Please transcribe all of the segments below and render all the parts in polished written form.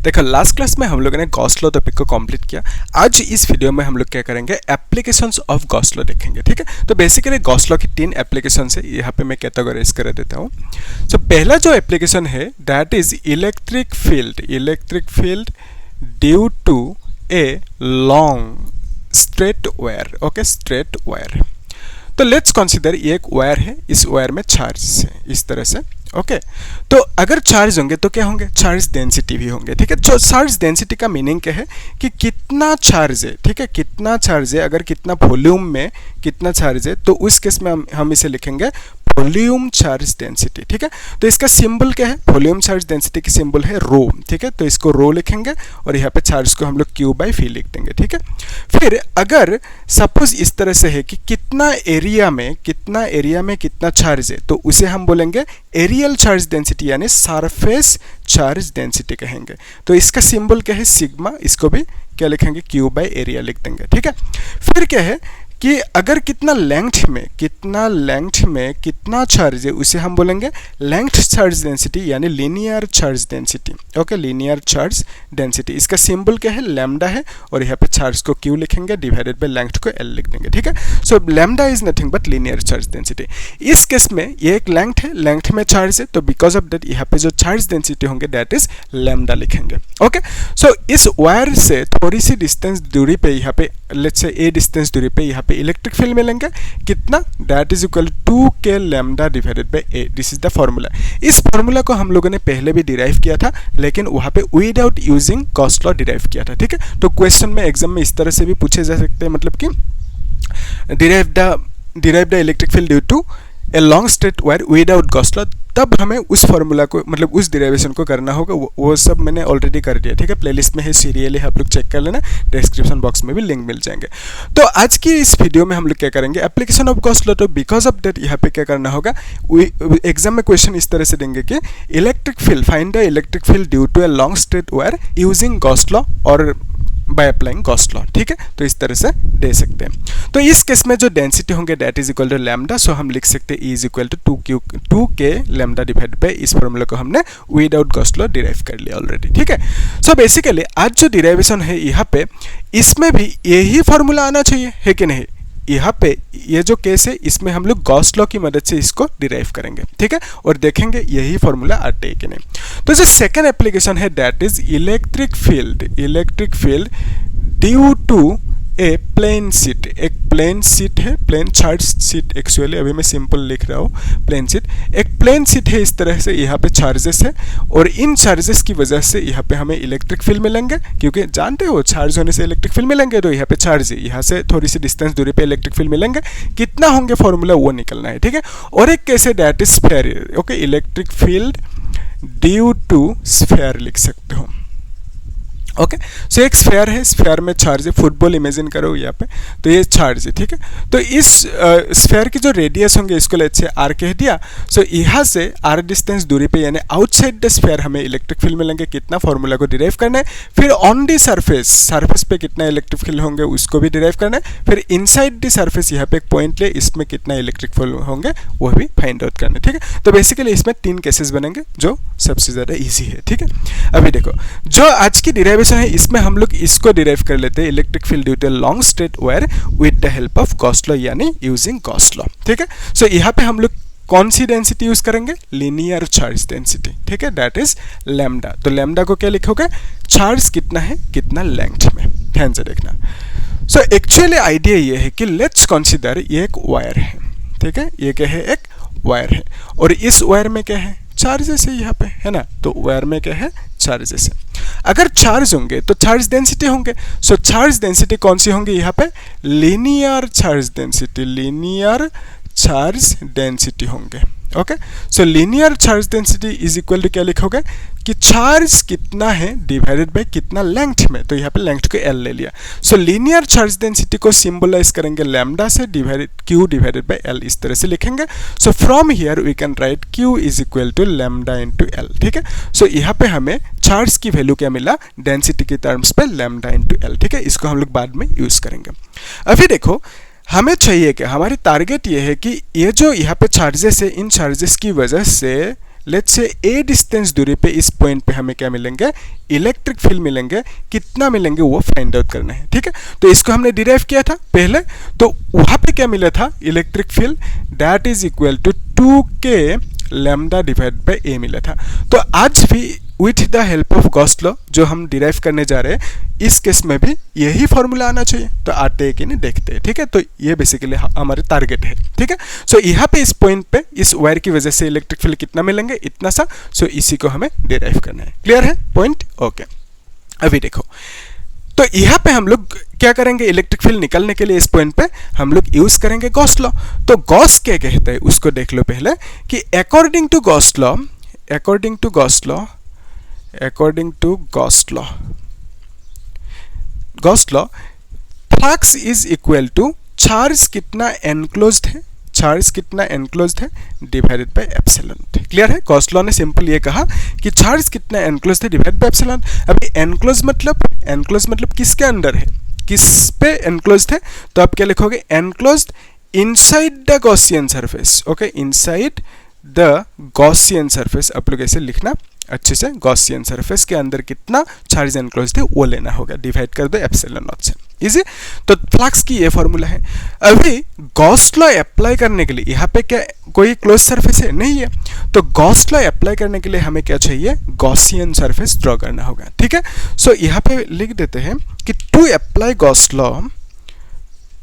देखो last class में हम लोगों ने गॉस लॉ टॉपिक को कंप्लीट किया। आज इस वीडियो में हम लोग क्या करेंगे, एप्लीकेशंस ऑफ गॉस लॉ देखेंगे। ठीक है, तो बेसिकली गॉस लॉ की 3 एप्लीकेशंस है, यहाँ पे मैं कैटेगराइज कर देता हूँ। तो पहला जो एप्लीकेशन है that is electric field due to a long straight wire. Okay, straight wire. तो लेट्स कंसीडर ये एक वायर है, इस वायर में चार्ज है इस तरह से। ओके, तो अगर चार्ज होंगे तो क्या होंगे, चार्ज डेंसिटी भी होंगे। ठीक है, तो चार्ज डेंसिटी का मीनिंग क्या है कि कितना चार्ज है। ठीक है, कितना चार्ज है, अगर कितना वॉल्यूम में कितना चार्ज है, तो उस केस में हम इसे लिखेंगे वॉल्यूम चार्ज डेंसिटी। ठीक है, तो इसका सिंबल क्या है, वॉल्यूम चार्ज डेंसिटी की सिंबल है रो। ठीक है, तो इसको रो लिखेंगे और यहाँ पे चार्ज को हम लोग Q/V लिख देंगे। ठीक है, फिर अगर सपोज इस तरह से है कि कितना एरिया में कितना चार्ज है, तो उसे हम बोलेंगे एरियल चार्ज डेंसिटी यानी सरफेस चार्ज डेंसिटी कहेंगे। तो इसका सिंबल क्या है, सिग्मा। इसको भी क्या लिखेंगे, Q/area लिख देंगे। ठीक है, फिर क्या है कि अगर कितना लेंथ में कितना चार्ज है, उसे हम बोलेंगे लेंथ चार्ज डेंसिटी यानी linear charge density. Okay, linear charge density. इसका सिंबल क्या है, लैम्डा है, और यहाँ पे चार्ज को Q लिखेंगे, डिवाइडेड बाय लेंथ को L लिख देंगे। ठीक है, सो lambda is nothing but linear charge density. इस केस में ये एक लेंथ है, लेंथ में चार्ज है, तो बिकॉज ऑफ दैट यहाँ पे जो चार्ज डेंसिटी होंगे दैट इज लैम्डा लिखेंगे। ओके, सो इस वायर से थोड़ी सी डिस्टेंस दूरी पे, यहाँ पे लेट्स से a डिस्टेंस दूरी पे यहाँ पे इलेक्ट्रिक फील्ड मिलेंगे कितना, that is equal 2k lambda divided by a। This is the formula. इस फॉर्मूला को हम लोगों ने पहले भी डिराइव किया था, लेकिन वहाँ पे without using Gauss law derive किया था। ठीक है, तो क्वेश्चन में एग्जाम में इस तरह से भी पूछे जा सकते हैं, मतलब कि derive the electric field due to a long straight wire without Gauss law. तब हमें उस फॉर्मूला को, मतलब उस डिराइवेशन को करना होगा। वो सब मैंने ऑलरेडी कर दिया। ठीक है, प्लेलिस्ट में है, सीरियल है, आप लोग चेक कर लेना, डिस्क्रिप्शन बॉक्स में भी लिंक मिल जाएंगे। तो आज की इस वीडियो में हम लोग क्या करेंगे, एप्लीकेशन ऑफ गॉस लॉ। तो बिकॉज ऑफ दैट यहाँ पे क्या करना होगा, एग्जाम में क्वेश्चन इस तरह से देंगे कि electric field, find the electric field due to a long straight wire using Gauss law और बाय अप्लाइंग गॉस लॉ। ठीक है, तो इस तरह से दे सकते हैं। तो इस केस में जो डेंसिटी होंगे that is equal to lambda, so हम लिख सकते हैं E is equal to 2k lambda divide by, इस फॉर्मूला को हमने विदाउट गॉस लॉ डिराइव कर लिया ऑलरेडी। ठीक है, सो बेसिकली आज जो डिराइवेशन है यहाँ पे, इसमें भी यही फॉर्मूला आना चाहिए, है कि नहीं। यहाँ पे ये जो केस है, इसमें हम लोग गॉस लॉ की मदद से इसको डिराइव करेंगे। ठीक है, और देखेंगे यही फॉर्मूला आते है कि नहीं। तो जो सेकंड एप्लीकेशन है that is electric field due to a plane sheet. एक प्लेन शीट है, प्लेन चार्ज शीट एक्चुअली, अभी मैं सिंपल लिख रहा हूँ प्लेन शीट। एक प्लेन शीट है इस तरह से, यहाँ पे चार्जेस है, और इन चार्जेस की वजह से यहाँ पे हमें इलेक्ट्रिक फील्ड मिलेंगे, क्योंकि जानते हो चार्ज होने से इलेक्ट्रिक फील्ड मिलेंगे। तो यहाँ पे चार्ज है, यहाँ से थोड़ी सी डिस्टेंस दूरी पे इलेक्ट्रिक फील्ड मिलेंगे, कितना होंगे फॉर्मूला वो निकलना है। ठीक है, और एक केस है that is sphere. Okay, electric field due to sphere लिख सकते हो। ओके, सो एक स्फीयर है, स्फीयर में चार्ज है, फुटबॉल इमेजिन करो यहाँ पे, तो ये चार्ज है। ठीक है, तो इस स्फीयर की जो रेडियस होंगे इसको लेट्स से r कह दिया। सो यहाँ से r डिस्टेंस दूरी पे यानी आउटसाइड द स्फीयर हमें इलेक्ट्रिक फील्ड मिलेंगे, कितना फॉर्मूला को डिराइव करना है। फिर ऑन दी सरफेस पे कितना इलेक्ट्रिक फील्ड होंगे उसको भी डिराइव करना है। फिर इनसाइड द सरफेस यहाँ पे एक पॉइंट ले, इसमें कितना इलेक्ट्रिक फील्ड होंगे वो भी फाइंड आउट करना है। ठीक है, तो बेसिकली इसमें 3 केसेस बनेंगे जो सबसे ज़्यादा ईजी है। ठीक है, अभी देखो जो आज की डिराइवेशन है, इसमें हम लोग इसको डिराइव कर लेते हैं, electric field due to long straight wire with the help of Gauss law यानी यूजिंग गॉस लॉ। ठीक है, सो यहाँ पे हम लोग कौन सी डेंसिटी यूज करेंगे, लीनियर चार्ज डेंसिटी। ठीक है, दैट इज लैम्डा। तो लैम्डा को क्या लिखोगे, चार्ज कितना है, कितना लेंथ में। ध्यान से देखना। सो एक्चुअली आइडिया ये है कि लेट्स कंसीडर ये एक वायर है। ठीक है, ये क्या है, एक वायर है, और इस वायर में क्या है, चार्जेस है यहाँ पे, है ना। तो वायर में क्या है, चार्जेस है। अगर चार्ज होंगे तो चार्ज डेंसिटी होंगे। सो चार्ज डेंसिटी कौन सी होंगी यहाँ पे, लीनियर चार्ज डेंसिटी होंगे। Okay, so linear charge density is equal to क्या लिखोगे कि चार्ज कितना है डिवाइडेड बाय कितना लेंथ में। तो यहाँ पे लेंथ को L ले लिया। सो लीनियर चार्ज डेंसिटी को सिंबलाइज करेंगे लैम्डा से, Q डिवाइडेड बाय L, इस तरह से लिखेंगे। So from here we can write Q is equal to lambda into L। ठीक है, सो यहाँ पे हमें चार्ज की वैल्यू क्या मिला, डेंसिटी के टर्म्स पे लैम्डा इंटू L। ठीक है, इसको हम लोग बाद में यूज करेंगे। अभी देखो हमें चाहिए कि हमारी टारगेट ये है कि ये जो यहाँ पे चार्जेस है, इन चार्जेस की वजह से लेट्स से a डिस्टेंस दूरी पे इस पॉइंट पे हमें क्या मिलेंगे, इलेक्ट्रिक फील्ड मिलेंगे, कितना मिलेंगे वो फाइंड आउट करना है, ठीक है। तो इसको हमने डिराइव किया था पहले, तो वहां पे क्या मिला था, electric field that is equal to 2k lambda divide by a मिला था। तो आज भी with the help of Gauss law जो हम डिराइव करने जा रहे हैं, इस केस में भी यही फॉर्मूला आना चाहिए। तो आते हैं कि नहीं देखते हैं, ठीक है। तो ये बेसिकली हमारे टारगेट है, ठीक है। सो यहाँ पे इस पॉइंट पे इस वायर की वजह से इलेक्ट्रिक फील्ड कितना मिलेंगे, इतना सा। सो इसी को हमें डिराइव करना है। क्लियर है पॉइंट? ओके। अभी देखो, तो यहाँ पे हम लोग क्या करेंगे, इलेक्ट्रिक फील्ड निकालने के लिए इस पॉइंट पे हम लोग यूज करेंगे गॉस लॉ। तो गॉस क्या कहते हैं उसको देख लो पहले, कि according to Gauss law, according to Gauss law, according to Gauss law, Gauss law flux is equal to charge कितना एनक्लोज्ड है, चार्ज कितना एनक्लोज्ड है डिवाइडेड बाय एप्सिलॉन। क्लियर है? गॉस लॉ ने सिंपल ये कहा कि चार्ज कितना एनक्लोज्ड है डिवाइडेड बाय एप्सिलॉन। अभी एनक्लोज मतलब किसके अंदर है, किस पे एनक्लोज्ड है, तो आप क्या लिखोगे, enclosed inside the Gaussian surface. Okay, inside the Gaussian surface आप लोग ऐसे लिखना अच्छे से, गॉसियन सरफेस के अंदर कितना चार्ज एनक्लोज्ड है वो लेना होगा, डिवाइड कर दो एप्सिलॉन नॉट से। इजी। तो फ्लक्स की ये फॉर्मूला है। अभी गॉस लॉ अप्लाई करने के लिए यहाँ पे क्या कोई क्लोज सरफेस है, नहीं है। तो गॉस लॉ अप्लाई करने के लिए हमें क्या चाहिए, गॉसियन सरफेस ड्रॉ करना होगा, ठीक है। सो यहाँ पे लिख देते हैं कि to apply Gauss law,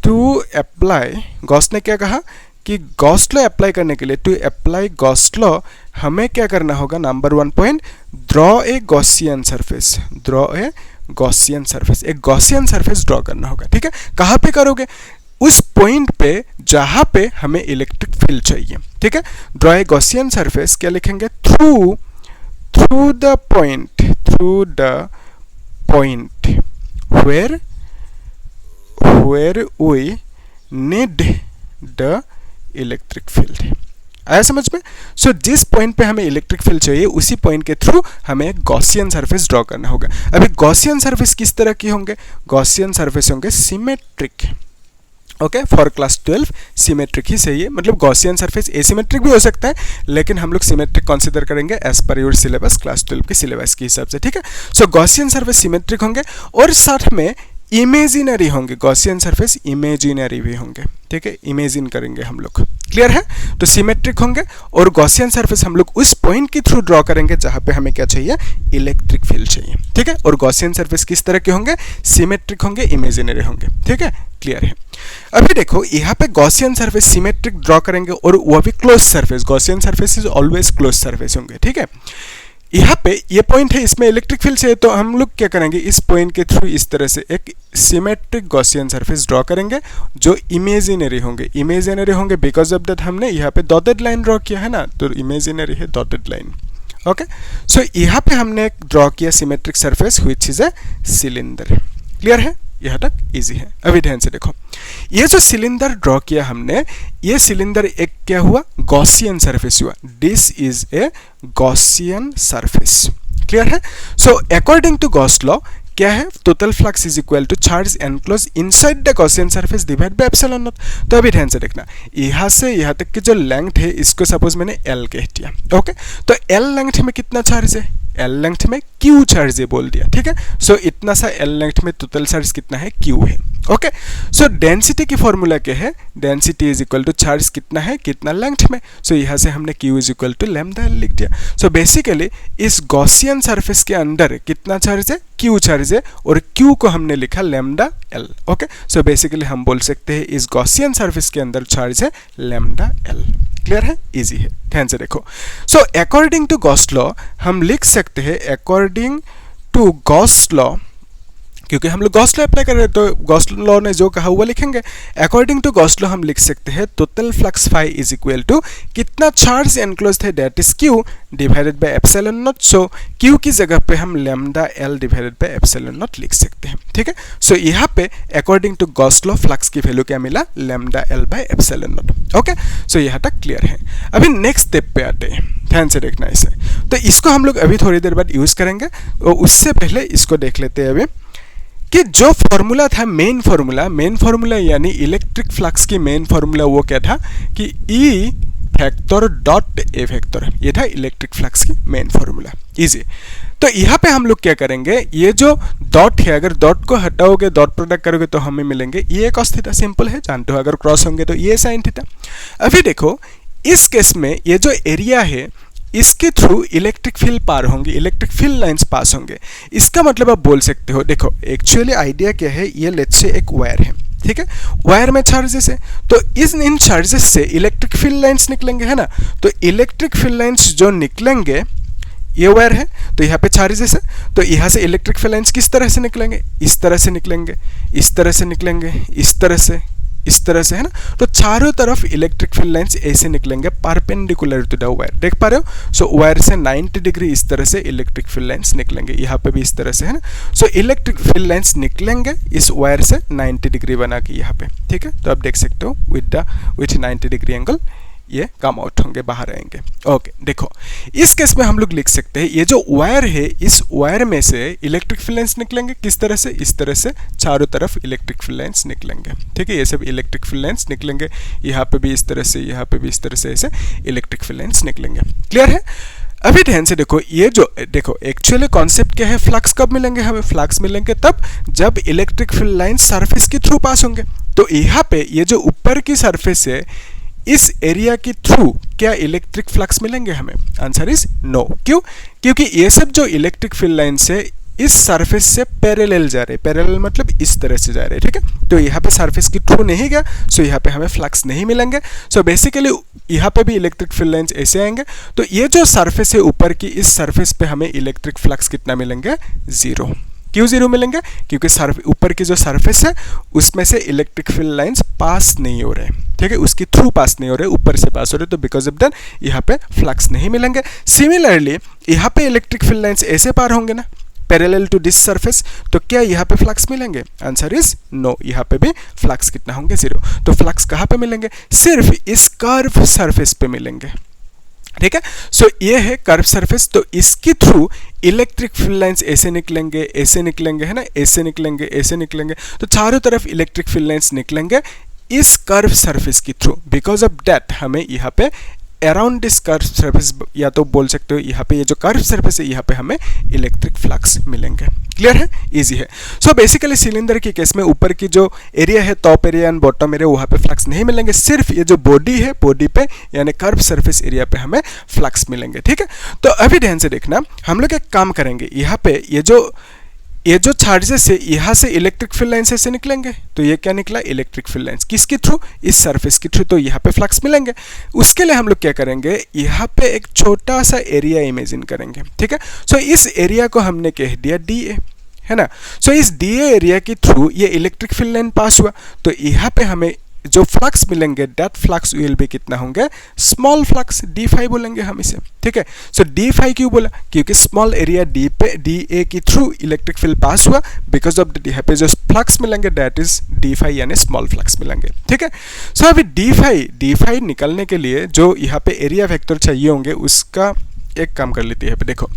to apply, Gauss ने क्या कहा कि गॉस लॉ अप्लाई करने के लिए, टू अप्लाई गॉस लॉ हमें क्या करना होगा, number 1 point, draw a Gaussian surface, draw a Gaussian surface, एक गॉसियन सरफेस ड्रॉ करना होगा, ठीक है। कहाँ पे करोगे, उस पॉइंट पे जहां पे हमें इलेक्ट्रिक फील्ड चाहिए, ठीक है। ड्रॉ ए गॉसियन सरफेस क्या लिखेंगे, through the point, through the point where we need the electric field. आया समझ में? सो जिस पॉइंट पे हमें इलेक्ट्रिक फील्ड चाहिए उसी पॉइंट के थ्रू हमें गॉसियन सरफेस ड्रॉ करना होगा। अभी गॉसियन सरफेस किस तरह की होंगे, गॉसियन सरफेस होंगे symmetric. Okay, for class 12 symmetric ही सही है, मतलब गॉसियन सरफेस एसिमेट्रिक भी हो सकता है, लेकिन हम लोग सिमेट्रिक कंसीडर करेंगे as per your syllabus, class 12 के सिलेबस के हिसाब से, ठीक है। सो गॉसियन सरफेस सिमेट्रिक होंगे और साथ में इमेजिनरी होंगे, गॉसियन सरफेस इमेजिनरी भी होंगे, ठीक है, इमेजिन करेंगे हम लोग। क्लियर है? तो सिमेट्रिक होंगे और गॉसियन सरफेस हम लोग उस पॉइंट के थ्रू ड्रॉ करेंगे जहां पे हमें क्या चाहिए, इलेक्ट्रिक फील्ड चाहिए, ठीक है। और गॉसियन सरफेस किस तरह के होंगे, सिमेट्रिक होंगे, इमेजिनरी होंगे, ठीक है। क्लियर है? अभी देखो यहाँ पे गॉसियन सरफेस सिमेट्रिक ड्रॉ करेंगे और वो भी close surface, Gaussian surface is always close surface होंगे, ठीक है। यहाँ पे ये पॉइंट है, इसमें इलेक्ट्रिक फील्ड से, तो हम लोग क्या करेंगे, इस पॉइंट के थ्रू इस तरह से एक सिमेट्रिक गॉसियन सरफेस ड्रॉ करेंगे जो इमेजिनरी होंगे, इमेजिनरी होंगे बिकॉज ऑफ दैट हमने यहाँ पे डॉटेड लाइन ड्रॉ किया है ना, तो इमेजिनरी है डॉटेड लाइन। ओके, सो यहाँ पे हमने एक ड्रॉ किया symmetric surface which is a cylinder. Clear है? यहाँ तक इजी है। अभी ध्यान से देखो, ये जो सिलेंडर ड्रॉ किया हमने, ये सिलेंडर एक क्या हुआ, गॉसियन सरफेस हुआ। This is a Gaussian surface. Clear है? So according to Gauss law क्या है, total flux is equal to charge enclose inside the Gaussian surface divide by epsilon naught. तो अभी ध्यान से देखना, यहाँ से यहाँ तक की जो लेंथ है इसको सपोज मैंने एल कह दिया। ओके, तो एल लेंथ में कितना चार्ज है, एल लेंथ में क्यू चार्ज है बोल दिया, ठीक है। सो इतना सा एल लेंथ में टोटल चार्ज कितना है, क्यू है। ओके, सो डेंसिटी की फॉर्मूला क्या है, density is equal to charge कितना है, कितना लेंथ में। सो यहाँ से हमने Q is equal to lambda L लिख दिया। सो बेसिकली इस गॉसियन सरफेस के अंदर कितना चार्ज है, क्यू चार्ज है, और क्यू को हमने लिखा lambda L. Okay, so basically हम बोल सकते हैं इस गॉसियन सरफेस के अंदर चार्ज है लैम्डा एल। क्लियर है? इजी है। ध्यान से देखो, so according to Gauss law हम लिख सकते हैं, अकॉर्डिंग टू गॉस लॉ, क्योंकि हम लोग गॉस लॉ अप्लाई कर रहे हैं तो गॉस लॉ ने जो कहा हुआ लिखेंगे। अकॉर्डिंग टू गॉस लॉ हम लिख सकते हैं total flux phi is equal to कितना चार्ज एनक्लोज्ड है that is Q divided by epsilon naught. So Q की जगह पे हम lambda L divided by epsilon naught लिख सकते हैं, ठीक है। सो यहाँ पे according to Gauss law flux की वैल्यू क्या मिला, lambda L by epsilon naught. Okay, so यहाँ तक क्लियर है। अभी नेक्स्ट स्टेप पे आते हैं, ध्यान से देखना इसे। तो इसको हम लोग अभी थोड़ी देर बाद यूज करेंगे, और उससे पहले इसको देख लेते हैं अभी कि जो फॉर्मूला था, मेन फॉर्मूला यानी इलेक्ट्रिक फ्लक्स की मेन फॉर्मूला वो क्या था कि E vector dot A vector, ये था इलेक्ट्रिक फ्लक्स की मेन फॉर्मूला। इजी। तो यहाँ पे हम लोग क्या करेंगे, ये जो डॉट है अगर डॉट को हटाओगे डॉट प्रोडक्ट करोगे तो हमें मिलेंगे ये कॉस थीटा, सिंपल है, जानते हो, अगर क्रॉस होंगे तो ये साइन थीटा। अभी देखो इस केस में ये जो एरिया है इसके थ्रू इलेक्ट्रिक फील्ड पार होंगे, इलेक्ट्रिक फील्ड लाइंस पास होंगे। इसका मतलब आप बोल सकते हो, देखो एक्चुअली आइडिया क्या है, ये लेट्स से एक वायर है, ठीक है, वायर में चार्जेस है, तो इन चार्जेस से इलेक्ट्रिक फील्ड लाइंस निकलेंगे, है ना। तो इलेक्ट्रिक फील्ड लाइंस जो निकलेंगे, ये वायर है तो यहाँ पे चार्जेस है, तो यहाँ से इलेक्ट्रिक फील्ड लाइंस किस तरह से निकलेंगे, इस तरह से निकलेंगे, इस तरह से निकलेंगे, इस तरह से, इस तरह से, है ना। तो चारों तरफ इलेक्ट्रिक फील्ड लाइंस ऐसे निकलेंगे परपेंडिकुलर टू द वायर, देख पा रहे हो। सो वायर से 90 डिग्री इस तरह से इलेक्ट्रिक फील्ड लाइंस निकलेंगे, यहाँ पे भी इस तरह से, है ना। सो इलेक्ट्रिक फील्ड लाइंस निकलेंगे इस वायर से 90 डिग्री बना के यहाँ पे, ठीक है। तो आप देख सकते हो विथ 90 डिग्री एंगल ये कम आउट होंगे, बाहर आएंगे। ओके, देखो इस केस में हम लोग लिख सकते हैं ये जो वायर है, इस वायर में से इलेक्ट्रिक फील्ड लाइंस निकलेंगे किस तरह से, इस तरह से चारों तरफ इलेक्ट्रिक फील्ड लाइंस निकलेंगे, ठीक है। ये सब इलेक्ट्रिक फील्ड लाइंस निकलेंगे, यहाँ पे भी इस तरह से, यहाँ पे भी इस तरह से, ऐसे इलेक्ट्रिक फील्ड लाइंस निकलेंगे। क्लियर है। अभी ध्यान से देखो, ये जो देखो एक्चुअली कॉन्सेप्ट क्या है, फ्लक्स कब मिलेंगे हमें, फ्लक्स मिलेंगे तब जब इलेक्ट्रिक फील्ड लाइंस सरफेस के थ्रू पास होंगे। तो यहाँ पे ये जो ऊपर की सरफेस है इस एरिया के थ्रू क्या इलेक्ट्रिक फ्लक्स मिलेंगे हमें, आंसर इज नो। क्यों, क्योंकि ये सब जो इलेक्ट्रिक फील्ड लाइंस है इस सरफेस से पैरेलल जा रहे, पैरेलल मतलब इस तरह से जा रहे, ठीक है। तो यहाँ पे सरफेस के थ्रू नहीं गया, सो यहाँ पे हमें फ्लक्स नहीं मिलेंगे। सो बेसिकली यहाँ पे भी इलेक्ट्रिक फील्ड लाइंस ऐसे आएंगे, तो ये जो सरफेस है ऊपर की, इस सरफेस पे हमें इलेक्ट्रिक फ्लक्स कितना मिलेंगे, 0। क्यों 0 मिलेंगे, क्योंकि ऊपर की जो सरफेस है उसमें से इलेक्ट्रिक फील्ड लाइंस पास नहीं हो रहे, ठीक है, उसके थ्रू पास नहीं हो रहे, ऊपर से पास हो रहे, तो बिकॉज ऑफ दैट यहाँ पे फ्लक्स नहीं मिलेंगे। सिमिलरली यहाँ पे इलेक्ट्रिक फील्ड लाइंस ऐसे पार होंगे ना, पैरेलल टू दिस सरफेस, तो क्या यहाँ पे फ्लक्स मिलेंगे, आंसर इज नो। यहाँ पे भी फ्लक्स कितना होंगे, 0। तो फ्लक्स कहाँ पे मिलेंगे, सिर्फ इस कर्व सरफेस पे मिलेंगे, ठीक है। सो ये है कर्व सरफेस, तो इसके थ्रू इलेक्ट्रिक फील्ड लाइंस ऐसे निकलेंगे, ऐसे निकलेंगे, है ना, ऐसे निकलेंगे, ऐसे निकलेंगे, तो चारों तरफ इलेक्ट्रिक फील्ड लाइंस निकलेंगे इस कर्व सरफेस के थ्रू। बिकॉज ऑफ दैट हमें यहाँ पे अराउंड दिस कर्व सरफेस, या तो बोल सकते हो यहाँ पे ये जो कर्व सरफेस है यहाँ पे हमें इलेक्ट्रिक फ्लक्स मिलेंगे। क्लियर है, इजी है। सो बेसिकली सिलेंडर के केस में ऊपर की जो एरिया है, top area and bottom area, वहाँ पे फ्लक्स नहीं मिलेंगे, सिर्फ ये जो बॉडी है, बॉडी पे यानी कर्व सरफेस एरिया पे हमें फ्लक्स मिलेंगे, ठीक है। तो अभी ध्यान से देखना, हम लोग एक काम करेंगे, यहाँ पे ये जो चार्जेस है यहाँ से इलेक्ट्रिक फील्ड लाइंस ऐसे निकलेंगे, तो ये क्या निकला, इलेक्ट्रिक फील्ड लाइंस, किसके थ्रू, इस सरफेस के थ्रू, तो यहाँ पे फ्लक्स मिलेंगे। उसके लिए हम लोग क्या करेंगे, यहाँ पे एक छोटा सा एरिया इमेजिन करेंगे, ठीक है। सो इस एरिया को हमने कह दिया DA, है ना। सो इस DA एरिया के थ्रू ये इलेक्ट्रिक फील्ड लाइन पास हुआ, तो यहाँ पे हमें जो फ्लक्स मिलेंगे दैट फ्लक्स विल भी कितना होंगे, स्मॉल फ्लक्स, d5 बोलेंगे हम इसे, ठीक है। सो d5 क्यों बोला, क्योंकि स्मॉल एरिया D पे DA के थ्रू इलेक्ट्रिक फील्ड पास हुआ, बिकॉज ऑफ यहाँ पे जो फ्लक्स मिलेंगे दैट इज d5 यानी स्मॉल फ्लक्स मिलेंगे, ठीक है। सो अभी d5 निकालने के लिए जो यहाँ पे एरिया वेक्टर चाहिए होंगे, उसका एक काम कर लेते हैं। यहाँ पे देखो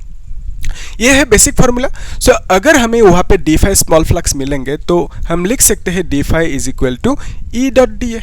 ये है बेसिक फार्मूला। सो अगर हमें वहाँ पे d5 स्मॉल फ्लक्स मिलेंगे तो हम लिख सकते हैं d5 is equal to E.dA।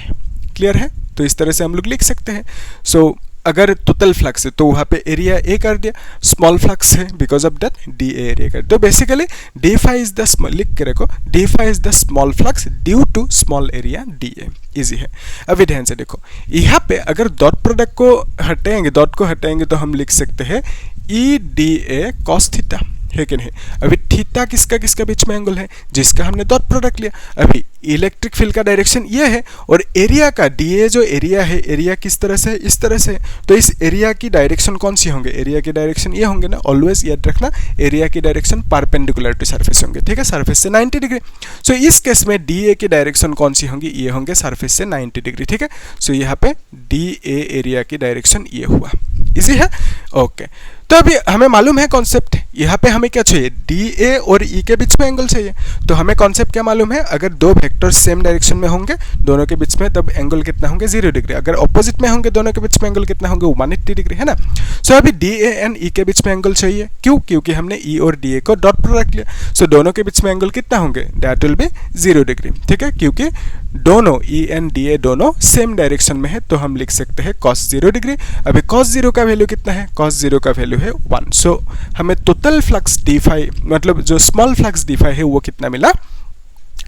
Clear है, तो इस तरह से हम लोग लिख सकते हैं। सो अगर टोटल फ्लक्स है तो वहाँ पे एरिया A कर दिया, स्मॉल फ्लक्स है because of that DA area कर, तो basically d5 is the small, लिख के रखो, d5 is the small flux due to small area DA। Easy है। अभी ध्यान से देखो, यहाँ पे अगर डॉट प्रोडक्ट को हटाएंगे तो हम लिख सकते हैं EDA cos थीटा, है कि नहीं। अभी थीटा किसका बीच में एंगल है, जिसका हमने डॉट प्रोडक्ट लिया। अभी इलेक्ट्रिक फील्ड का डायरेक्शन ये है, और एरिया का DA जो एरिया है, एरिया किस तरह से, इस तरह से, तो इस एरिया की डायरेक्शन कौन सी होंगे, एरिया की डायरेक्शन ये होंगे ना, ऑलवेज याद रखना, एरिया की डायरेक्शन परपेंडिकुलर टू सरफेस होंगे, ठीक है, सरफेस से 90 डिग्री। सो इस केस में DA की डायरेक्शन कौन सी होंगी, ये होंगे सरफेस से 90 डिग्री, ठीक है। सो यहाँ पे DA एरिया की डायरेक्शन ये हुआ, इजी है, ओके। तो अभी हमें मालूम है कॉन्सेप्ट, यहाँ पे हमें क्या चाहिए, डी ए और ई के बीच में एंगल चाहिए। तो हमें कॉन्सेप्ट क्या मालूम है, अगर दो वेक्टर सेम डायरेक्शन में होंगे दोनों के बीच में, तब एंगल कितना होंगे 0 डिग्री। अगर ऑपोजिट में होंगे दोनों के बीच में एंगल कितना होंगे 180 डिग्री, है ना। सो अभी डी ए एंड ई के बीच में एंगल चाहिए, क्यों, क्योंकि हमने ई और D A co dot product लिया। सो दोनों के बीच में एंगल कितना होंगे, दैट विल बी 0 डिग्री, ठीक है, क्योंकि दोनों ई एंड डी ए दोनों सेम डायरेक्शन में है, तो हम लिख सकते हैं cos 0 डिग्री। अभी cos 0 का वैल्यू कितना है, cos 0 का वैल्यू है 1। सो हमें टोटल फ्लक्स डी फाई, मतलब जो स्मॉल फ्लक्स डी फाई है वो कितना मिला,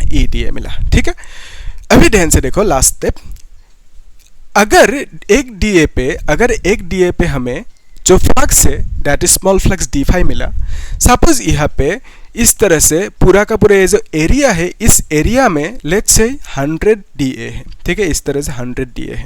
ई डी ए मिला, ठीक है। अभी ध्यान से देखो लास्ट स्टेप, अगर एक डी ए पे हमें जो फ्लक्स है that is small flux d phi मिला, सपोज यहाँ पे इस तरह से पूरा का पूरा ये जो एरिया है, इस एरिया में लेट्स से 100 डी ए है, ठीक है, इस तरह से 100 डी ए है,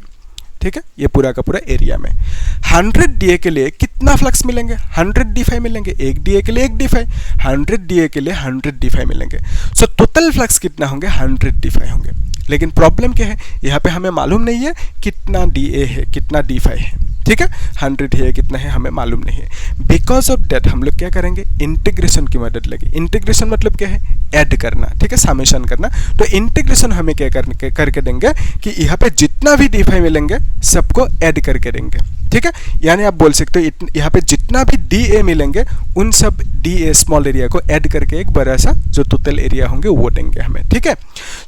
ठीक है, ये पूरा का पूरा एरिया में 100 डी ए के लिए कितना फ्लक्स मिलेंगे, 100 डी फाई मिलेंगे, एक डी ए के लिए एक डी फाई, 100 डी ए के लिए 100 डी फाई मिलेंगे। सो टोटल फ्लक्स कितना होंगे, 100 डी फाई होंगे। लेकिन प्रॉब्लम क्या है, यहाँ पे हमें मालूम नहीं है कितना डी ए है कितना डी फाई है, ठीक है, 100 है कितना है हमें मालूम नहीं है। बिकॉज ऑफ दैट हम लोग क्या करेंगे, इंटीग्रेशन की मदद लेंगे। इंटीग्रेशन मतलब क्या है, ऐड करना, ठीक है, समेशन करना। तो इंटीग्रेशन हमें क्या करके देंगे कि यहाँ पे जितना भी डी फाई मिलेंगे सबको ऐड करके देंगे, ठीक है। यानी आप बोल सकते हो यहाँ पे जितना भी डी ए मिलेंगे उन सब डी ए स्मॉल एरिया को ऐड करके एक बड़ा सा जो टोटल एरिया होंगे वो देंगे हमें, ठीक है।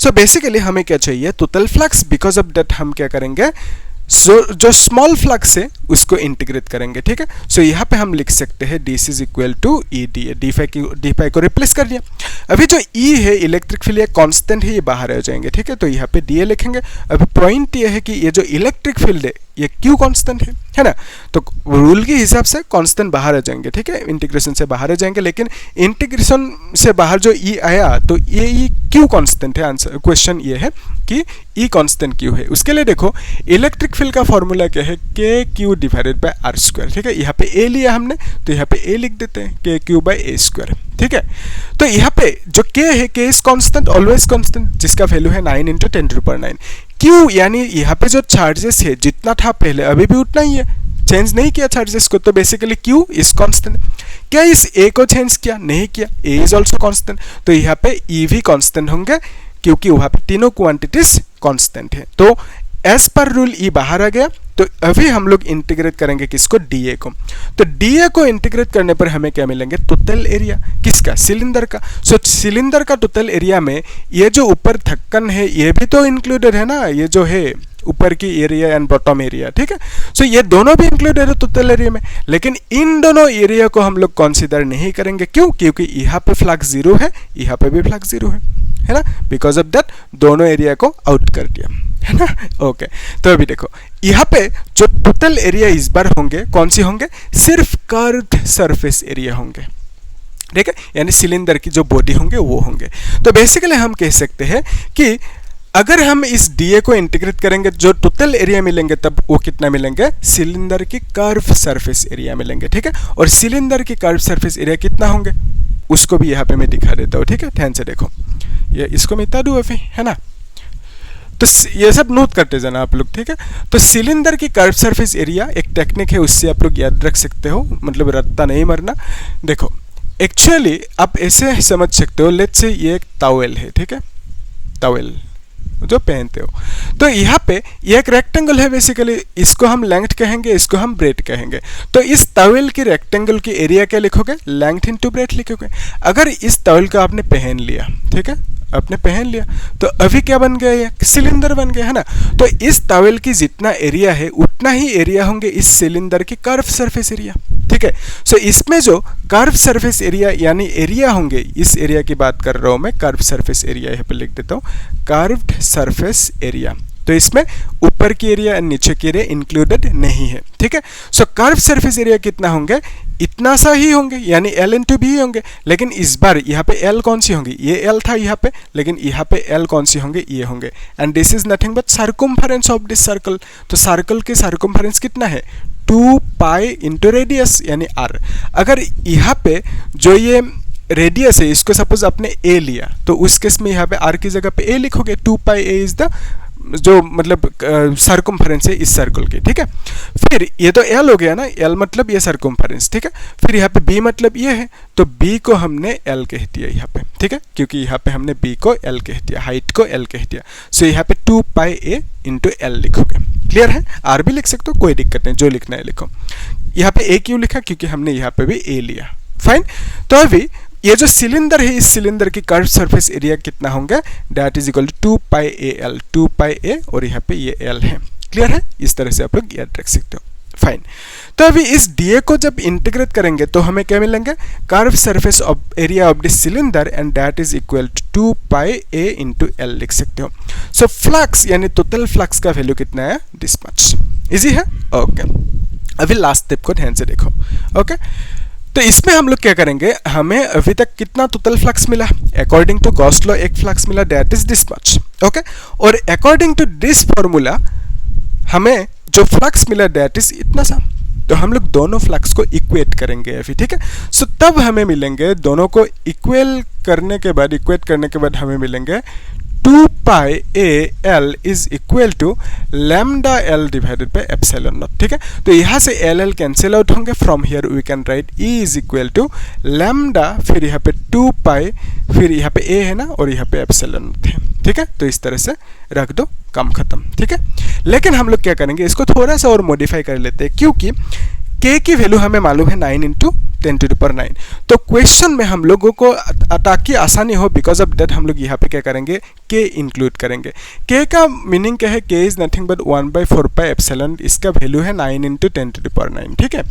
सो बेसिकली हमें क्या चाहिए, total flux. Because of that हम क्या करेंगे, जो स्मॉल फ्लक्स है उसको इंटीग्रेट करेंगे, ठीक है। सो यहाँ पे हम लिख सकते हैं d is equal to E d A, d phi को रिप्लेस कर दिया। अभी जो ई है इलेक्ट्रिक फील्ड ये कांस्टेंट है, ये बाहर आ जाएंगे, ठीक है। तो यहाँ पे डी ए लिखेंगे। अभी पॉइंट ये है कि ये जो इलेक्ट्रिक फील्ड है ये क्यों कांस्टेंट है ना। तो रूल के हिसाब से कांस्टेंट बाहर आ जाएंगे, ठीक है, इंटीग्रेशन से बाहर आ जाएंगे। लेकिन इंटीग्रेशन से बाहर जो ई आया तो ये ई क्यों कांस्टेंट है, आंसर क्वेश्चन ये है कि ई कांस्टेंट क्यों है। उसके लिए देखो इलेक्ट्रिक फील्ड का फॉर्मूला क्या है, K Q divided by R square, ठीक है। यहाँ पे ए लिया हमने तो यहाँ पे ए लिख देते हैं, के क्यू बाय ए स्क्वायर, ठीक है। तो यहाँ पे जो के है, के इज कांस्टेंट, ऑलवेज कांस्टेंट, जिसका वैल्यू है 9 × 10⁹। क्यों, यानी यहाँ पे जो चार्जेस है जितना था पहले अभी भी उतना ही है, चेंज नहीं किया चार्जेस को। तो बेसिकली क्यू इज कांस्टेंट। क्या इस ए को चेंज किया, नहीं किया, ए इज ऑल्सो कांस्टेंट। तो यहाँ पे ई भी कांस्टेंट होंगे क्योंकि वहाँ पे तीनों क्वांटिटीज कांस्टेंट है। तो एज पर रूल ई बाहर आ गया। तो अभी हम लोग इंटीग्रेट करेंगे किसको, डी ए को। तो डी ए को इंटीग्रेट करने पर हमें क्या मिलेंगे, टोटल एरिया किसका, सिलेंडर का। सो सिलेंडर का टोटल एरिया में ये जो ऊपर ढक्कन है ये भी तो इंक्लूडेड है ना, ये जो है ऊपर की एरिया एंड बॉटम एरिया, ठीक है। सो ये दोनों भी इंक्लूडेड है टोटल एरिया में। लेकिन इन दोनों एरिया को हम लोग कंसीडर नहीं करेंगे, क्यों, क्योंकि यहाँ पे फ्लक्स 0 है, यहाँ पे भी फ्लक्स 0 है ना। बिकॉज ऑफ दैट दोनों एरिया को आउट कर दिया, है ना। ओके, तो अभी देखो यहाँ पे जो टोटल एरिया इस बार होंगे कौन सी होंगे, सिर्फ कर्व्ड सरफेस एरिया होंगे, ठीक है, यानी सिलेंडर की जो बॉडी होंगे वो होंगे। तो बेसिकली हम कह सकते हैं कि अगर हम इस डी ए को इंटीग्रेट करेंगे जो टोटल एरिया मिलेंगे तब वो कितना मिलेंगे, सिलेंडर की कर्व सरफेस एरिया मिलेंगे, ठीक है। और सिलेंडर की कर्व सरफेस एरिया कितना होंगे उसको भी यहाँ पे मैं दिखा देता हूँ, ठीक है। ध्यान से देखो, ये इसको मैं इतना दूँ अभी, है ना। तो ये सब नोट करते जाना आप लोग, ठीक है। तो सिलेंडर की कर्व सरफेस एरिया एक टेक्निक है, उससे आप लोग याद रख सकते हो, मतलब रट्टा नहीं मरना। देखो एक्चुअली आप ऐसे समझ सकते हो, लेट्स से ये एक टॉवेल है, ठीक है, टॉवेल जो पहनते हो। तो यहाँ पे ये एक रेक्टेंगल है, बेसिकली इसको हम लेंथ कहेंगे, इसको हम ब्रेथ कहेंगे। तो इस टॉवेल की रेक्टेंगल की एरिया क्या लिखोगे, लेंथ इनटू ब्रेथ लिखोगे। अगर इस टॉवेल को आपने पहन लिया, ठीक है, आपने पहन लिया तो अभी क्या बन गया, ये सिलेंडर बन गया, है ना। तो इस टॉवेल की जितना एरिया है उतना ही एरिया होंगे इस सिलेंडर की कर्व सरफेस एरिया, ठीक है। सो इसमें जो कर्व सरफेस एरिया यानी एरिया होंगे, इस एरिया की बात कर रहा हूं मैं, कर्व सरफेस एरिया यहाँ पे लिख देता हूँ, कर्व्ड सरफेस एरिया। तो इसमें ऊपर की एरिया और नीचे की एरिया इंक्लूडेड नहीं है, ठीक है। सो कर्व सरफेस एरिया कितना होंगे, इतना सा ही होंगे, यानी L इंटू बी होंगे। लेकिन इस बार यहाँ पे L कौन सी होंगी, ये L था यहाँ पे, लेकिन यहाँ पे L कौन सी होंगे, ये होंगे। And this is nothing but circumference of this circle. तो सर्कल के सर्कमफेरेंस कितना है, 2 पाई इंटू रेडियस यानी r। अगर यहाँ पे जो ये रेडियस है इसको सपोज आपने a लिया तो उस केस में यहाँ पे r की जगह पे a लिखोगे, 2 पाई a इज द जो मतलब सर्कमफेरेंस है इस सर्कल की, ठीक है। फिर ये तो एल हो गया ना, एल मतलब ये सर्कमफेरेंस, ठीक है। फिर यहाँ पे बी मतलब ये है, तो बी को हमने एल कह दिया यहाँ पे, ठीक है, क्योंकि यहाँ पे हमने बी को एल कह दिया, हाइट को एल कह दिया। सो यहाँ पे 2 पाई ए इंटू एल लिखोगे। क्लियर है? आर भी लिख सकते हो, कोई दिक्कत नहीं, जो लिखना है लिखो। यहाँ पे ए क्यों लिखा? क्योंकि हमने यहाँ पे भी ए लिया। फाइन। तो अभी ये जो सिलेंडर है, इस सिलेंडर की कर्व सरफेस एरिया कितना होंगे? That is equal to 2 pi A L, 2 pi A और यहाँ पे ये एल है। क्लियर है? इस तरह से आप लोग याद रख सकते हो। फाइन। तो अभी इस डीए को जब इंटीग्रेट करेंगे तो हमें क्या मिलेंगे? Curve surface of area of this cylinder and that is equal to 2 pi A into L लिख सकते हो। सो फ्लक्स यानी टोटल फ्लक्स का वैल्यू कितना है? This much. इजी है? ओके। अभी लास्ट स्टेप को ध्यान से देखो। ओके, तो इसमें हम लोग क्या करेंगे? हमें अभी तक कितना टोटल फ्लक्स मिला? अकॉर्डिंग टू गॉस लॉ एक फ्लक्स मिला, that is this much. Okay, और अकॉर्डिंग टू दिस फॉर्मूला हमें जो फ्लक्स मिला दैट इज इतना सा। तो हम लोग दोनों फ्लक्स को इक्वेट करेंगे अभी, ठीक है। सो तब हमें मिलेंगे, दोनों को इक्वेट करने के बाद हमें मिलेंगे 2 pi A L is equal to lambda L divided by epsilon naught, ठीक है। तो यहाँ से एल एल कैंसिल आउट होंगे, from here we can write E is equal to lambda, फिर यहाँ पे 2 पाई, फिर यहाँ पे ए है ना और यहाँ पे एप्सिलॉन नॉट है, ठीक है। तो इस तरह से रख दो, काम खत्म, ठीक है। लेकिन हम लोग क्या करेंगे? इसको थोड़ा सा और मॉडिफाई कर लेते हैं, क्योंकि k की वैल्यू हमें मालूम है 9 इंटू 10⁻⁹। तो क्वेश्चन में हम लोगों को ताकि आसानी हो, बिकॉज ऑफ दैट हम लोग यहाँ पे क्या करेंगे? k इंक्लूड करेंगे। k का मीनिंग क्या है? k is nothing but 1/4 pi epsilon, इसका वैल्यू है 9 इंटू 10⁻⁹, ठीक है।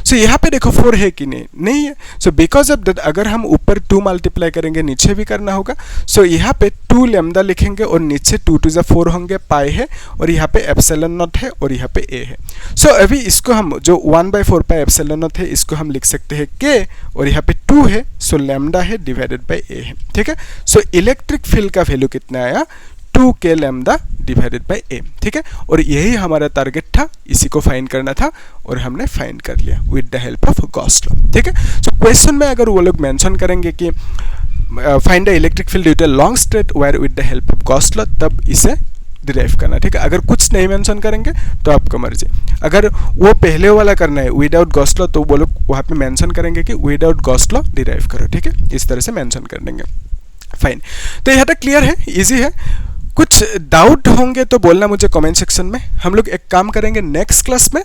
सो यहाँ पे देखो 4 है कि नहीं है। सो बिकॉज ऑफ दैट अगर हम ऊपर 2 मल्टीप्लाई करेंगे, नीचे भी करना होगा। सो यहाँ पे 2 लैम्डा लिखेंगे और नीचे 2 टू 4 होंगे, पाई है और यहाँ पे एप्सिलॉन नॉट है और यहाँ पे a है। सो अभी इसको हम जो 1/4 पाई एप्सिलॉन नॉट है इसको हम लिख सकते हैं k और यहाँ पे 2 है, सो लैम्डा है डिवाइडेड बाय a है, ठीक है। सो इलेक्ट्रिक फील्ड का वैल्यू कितना आया? 2k lambda divided by a, ठीक है। और यही हमारा टारगेट था, इसी को फाइंड करना था और हमने फाइंड कर लिया with the help of Gauss law, ठीक है। सो क्वेश्चन में अगर वो लोग मेंशन करेंगे कि find the electric field due to long straight wire with the help of Gauss law, तब इसे डिराइव करना, ठीक है। अगर कुछ नहीं मेंशन करेंगे तो आपका मर्जी। अगर वो पहले वाला करना है विदाउट गॉस लॉ, तो वो लोग वहाँ पे मेंशन करेंगे कि विदाउट गॉस लॉ डिराइव करो, ठीक है। इस तरह से मेंशन कर देंगे। फाइन। तो यहाँ तक क्लियर है, इजी है। कुछ डाउट होंगे तो बोलना मुझे कमेंट सेक्शन में। हम लोग एक काम करेंगे, नेक्स्ट क्लास में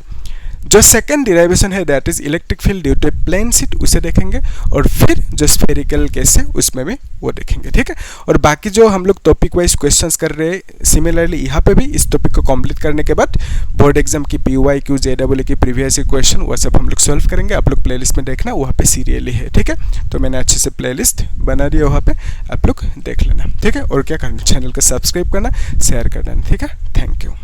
जो सेकंड डिराइवेशन है that is electric field due to plane sheet, उसे देखेंगे और फिर जो स्फेरिकल केस है उसमें भी वो देखेंगे, ठीक है। और बाकी जो हम लोग टॉपिक वाइज क्वेश्चंस कर रहे हैं, सिमिलरली यहाँ पे भी इस टॉपिक को कंप्लीट करने के बाद बोर्ड एग्जाम की PYQ JEE की प्रीवियस क्वेश्चन वो सब हम लोग सॉल्व करेंगे। आप लोग प्लेलिस्ट में देखना, वहाँ पे सीरियली है, ठीक है। तो मैंने अच्छे से प्लेलिस्ट बना दिया, वहाँ पे आप लोग देख लेना, ठीक है। और क्या करना? चैनल को सब्सक्राइब करना, शेयर करना, ठीक है। Thank you.